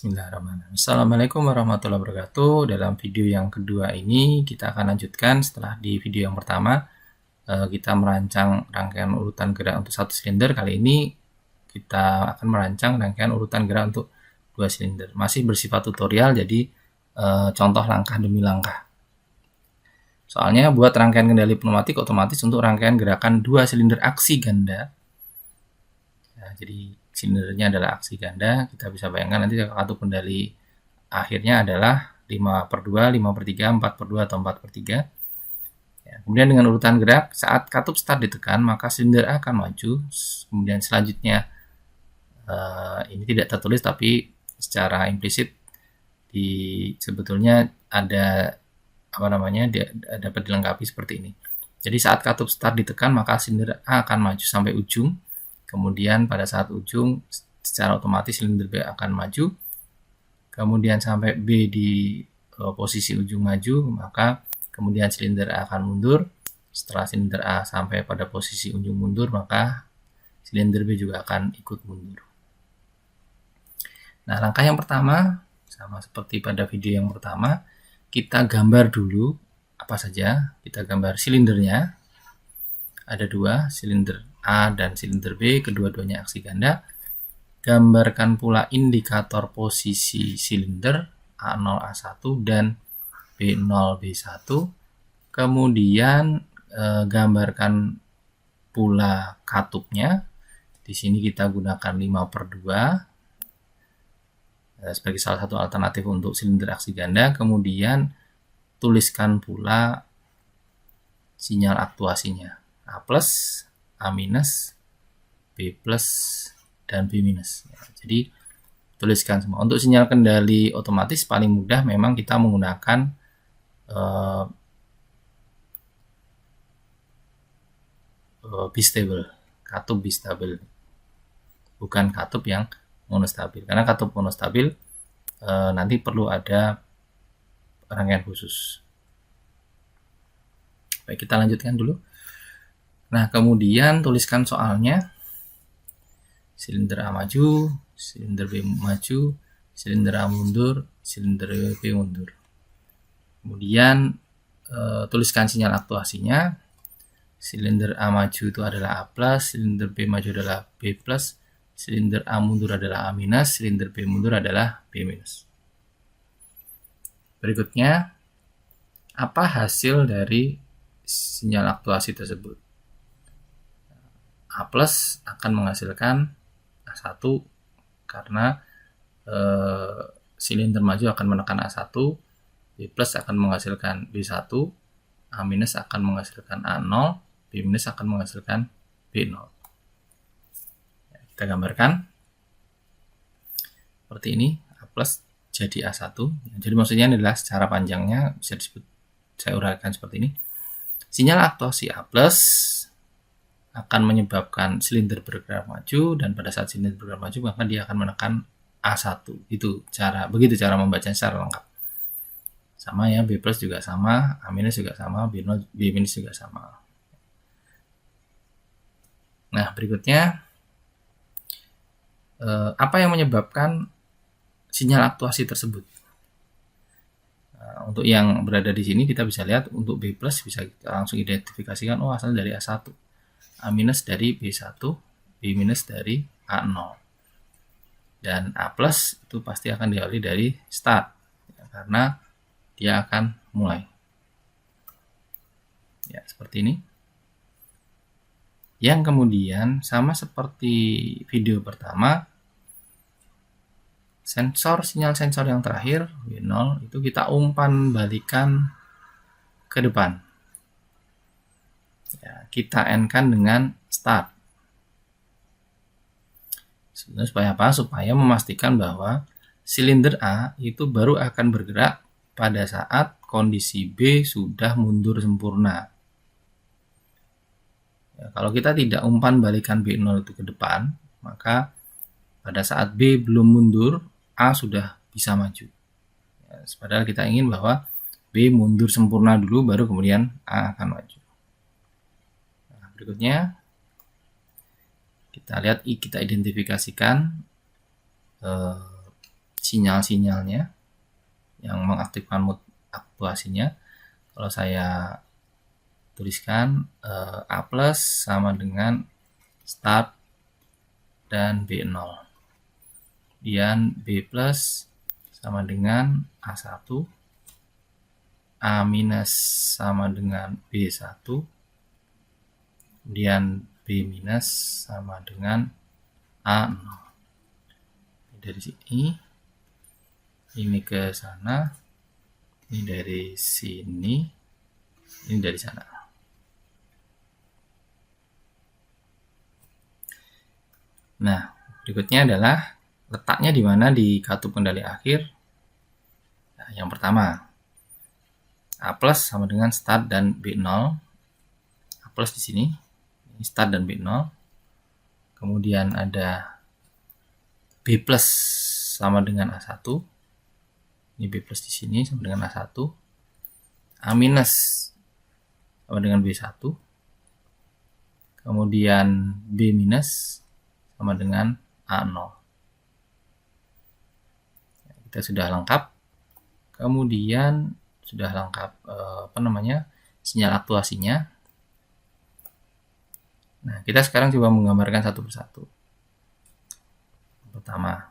Bismillahirrahmanirrahim. Assalamualaikum warahmatullahi wabarakatuh. Dalam video yang kedua ini kita akan lanjutkan setelah di video yang pertama kita merancang rangkaian urutan gerak untuk satu silinder. Kali ini kita akan merancang rangkaian urutan gerak untuk dua silinder. Masih bersifat tutorial, jadi contoh langkah demi langkah. Soalnya buat rangkaian kendali pneumatik otomatis untuk rangkaian gerakan dua silinder aksi ganda. Nah, jadi silindernya adalah aksi ganda, kita bisa bayangkan nanti katup kendali akhirnya adalah 5/2, 5/3, 4/2 atau 4/3. Ya, kemudian dengan urutan gerak, saat katup start ditekan maka silinder A akan maju. Kemudian selanjutnya ini tidak tertulis tapi secara implisit sebetulnya ada dapat dilengkapi seperti ini. Jadi saat katup start ditekan maka silinder A akan maju sampai ujung. Kemudian pada saat ujung secara otomatis silinder B akan maju. Kemudian sampai B di posisi ujung maju, maka kemudian silinder A akan mundur. Setelah silinder A sampai pada posisi ujung mundur, maka silinder B juga akan ikut mundur. Nah, langkah yang pertama sama seperti pada video yang pertama, kita gambar dulu apa saja. Kita gambar silindernya. Ada dua, silinder A dan silinder B, kedua-duanya aksi ganda. Gambarkan pula indikator posisi silinder A0 A1 dan B0 B1. Kemudian gambarkan pula katupnya. Di sini kita gunakan 5/2 sebagai salah satu alternatif untuk silinder aksi ganda. Kemudian tuliskan pula sinyal aktuasinya. A+, A-, B+, dan B-. Ya, jadi tuliskan semua. Untuk sinyal kendali otomatis paling mudah memang kita menggunakan bistable, katup bistable, bukan katup yang monostabil. Karena katup monostabil nanti perlu ada rangkaian khusus. Baik, kita lanjutkan dulu. Nah, kemudian tuliskan soalnya. Silinder A maju, silinder B maju, silinder A mundur, silinder B mundur. Kemudian tuliskan sinyal aktuasinya. Silinder A maju itu adalah A+, silinder B maju adalah B+, silinder A mundur adalah A-, silinder B mundur adalah B-. Berikutnya, apa hasil dari sinyal aktuasi tersebut? A+ akan menghasilkan A1 karena silinder maju akan menekan A1, B+ akan menghasilkan B1, A- akan menghasilkan A0, B- akan menghasilkan B0. Kita gambarkan seperti ini, A+ jadi A1. Jadi maksudnya adalah secara panjangnya bisa disebut, saya uraikan seperti ini. Sinyal aktuasi A+ akan menyebabkan silinder bergerak maju, dan pada saat silinder bergerak maju maka dia akan menekan A1. Begitu cara membacanya secara lengkap. Sama ya, B+ juga sama, A- juga sama, B- juga sama. Nah, berikutnya apa yang menyebabkan sinyal aktuasi tersebut? Nah, untuk yang berada di sini kita bisa lihat untuk B+ bisa kita langsung identifikasikan, oh asal dari A1. A- dari B1, B- dari A0. Dan A+ itu pasti akan diawali dari start, ya, karena dia akan mulai. Ya, seperti ini. Yang kemudian sama seperti video pertama, sinyal sensor yang terakhir W0 itu kita umpan balikan ke depan. Ya, kita N-kan dengan start. Sebenarnya supaya apa? Supaya memastikan bahwa silinder A itu baru akan bergerak pada saat kondisi B sudah mundur sempurna. Ya, kalau kita tidak umpan balikan B0 itu ke depan, maka pada saat B belum mundur, A sudah bisa maju. Ya, padahal kita ingin bahwa B mundur sempurna dulu, baru kemudian A akan maju. Berikutnya kita lihat, kita identifikasikan sinyal-sinyalnya yang mengaktifkan mood aktuasinya. Kalau saya tuliskan A plus sama dengan start dan B0. Kemudian B plus sama dengan A1, A minus sama dengan B1, kemudian B minus sama dengan A0. Dari sini, ini ke sana, ini dari sini, ini dari sana. Nah, berikutnya adalah letaknya di mana di katup kendali akhir. Nah, yang pertama, A plus sama dengan start dan B0. A plus di sini, ini start dan B0. Kemudian ada B plus sama dengan A1. Ini B plus di sini sama dengan A1. A minus sama dengan B1. Kemudian B minus sama dengan A0. Kita sudah lengkap. Kemudian sudah lengkap sinyal aktuasinya. Nah, kita sekarang coba menggambarkan satu persatu. Pertama,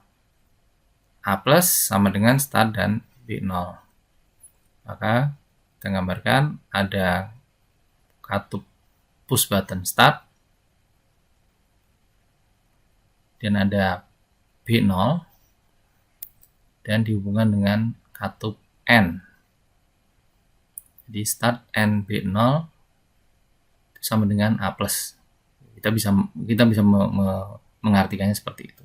A plus sama dengan start dan B0. Maka kita gambarkan ada katup push button start dan ada B0 dan dihubungkan dengan katup N. Jadi start N B0 sama dengan A plus. Kita bisa mengartikannya seperti itu.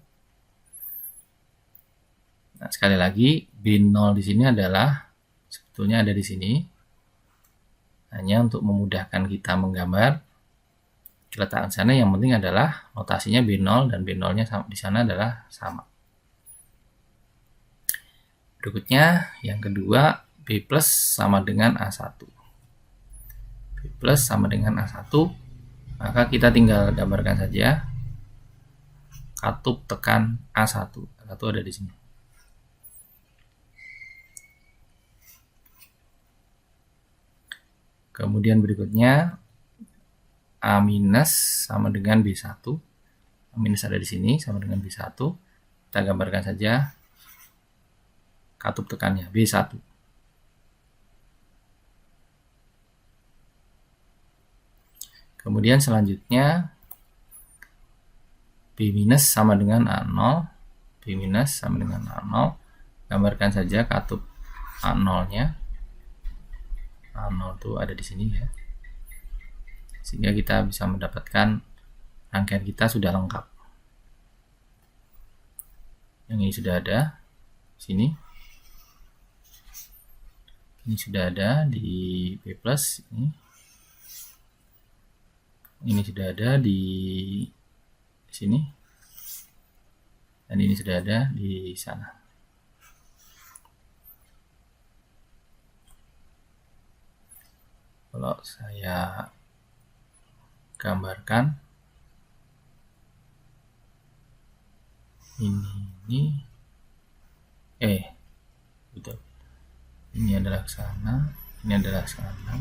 Nah, sekali lagi B0 di sini adalah sebetulnya ada di sini. Hanya untuk memudahkan kita menggambar letakkan sana, yang penting adalah notasinya B0 dan B0-nya di sana adalah sama. Berikutnya yang kedua, B plus sama dengan A1. B plus sama dengan A1, maka kita tinggal gambarkan saja katup tekan A1. A1 ada di sini. Kemudian berikutnya A minus sama dengan B1. A minus ada di sini sama dengan B1. Kita gambarkan saja katup tekannya B1. Kemudian selanjutnya B minus sama dengan A0. B minus sama dengan A0. Gambarkan saja katup A0-nya. A0 itu ada di sini ya. Sehingga kita bisa mendapatkan rangkaian kita sudah lengkap. Yang ini sudah ada di sini. Ini sudah ada di B plus ini. Ini sudah ada di sini. Dan ini sudah ada di sana. Kalau saya gambarkan ini betul. Ini adalah sana, ini adalah sana,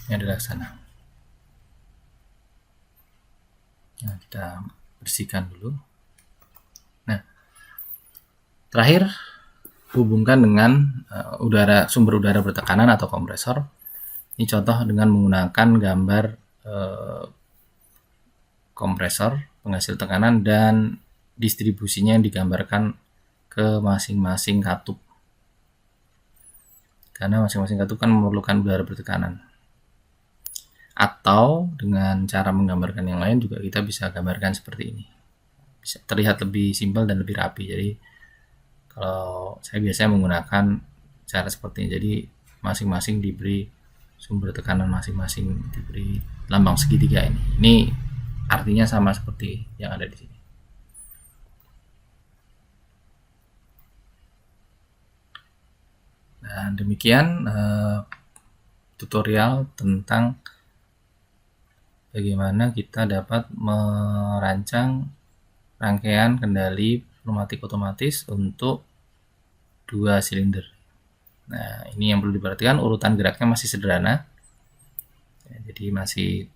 ini adalah sana. Nah, kita bersihkan dulu. Nah, terakhir hubungkan dengan sumber udara bertekanan atau kompresor. Ini contoh dengan menggunakan gambar kompresor penghasil tekanan dan distribusinya yang digambarkan ke masing-masing katup. Karena masing-masing katup kan memerlukan udara bertekanan. Atau dengan cara menggambarkan yang lain juga kita bisa gambarkan seperti ini. Bisa terlihat lebih simpel dan lebih rapi. Jadi kalau saya biasanya menggunakan cara seperti ini. Jadi masing-masing diberi sumber tekanan masing-masing, diberi lambang segitiga ini. Ini artinya sama seperti yang ada di sini. Nah, demikian tutorial tentang bagaimana kita dapat merancang rangkaian kendali pneumatik otomatis untuk 2 silinder. Nah, ini yang perlu diperhatikan, urutan geraknya masih sederhana. Ya, jadi masih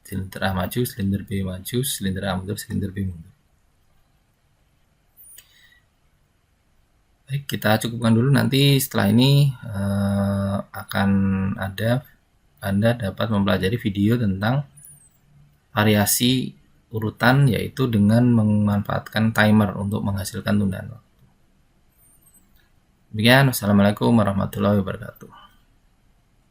silinder A maju, silinder B maju, silinder A mundur, silinder B mundur. Baik, kita cukupkan dulu. Nanti setelah ini akan ada Anda dapat mempelajari video tentang variasi urutan, yaitu dengan memanfaatkan timer untuk menghasilkan tundaan waktu. Demikian, wassalamualaikum warahmatullahi wabarakatuh.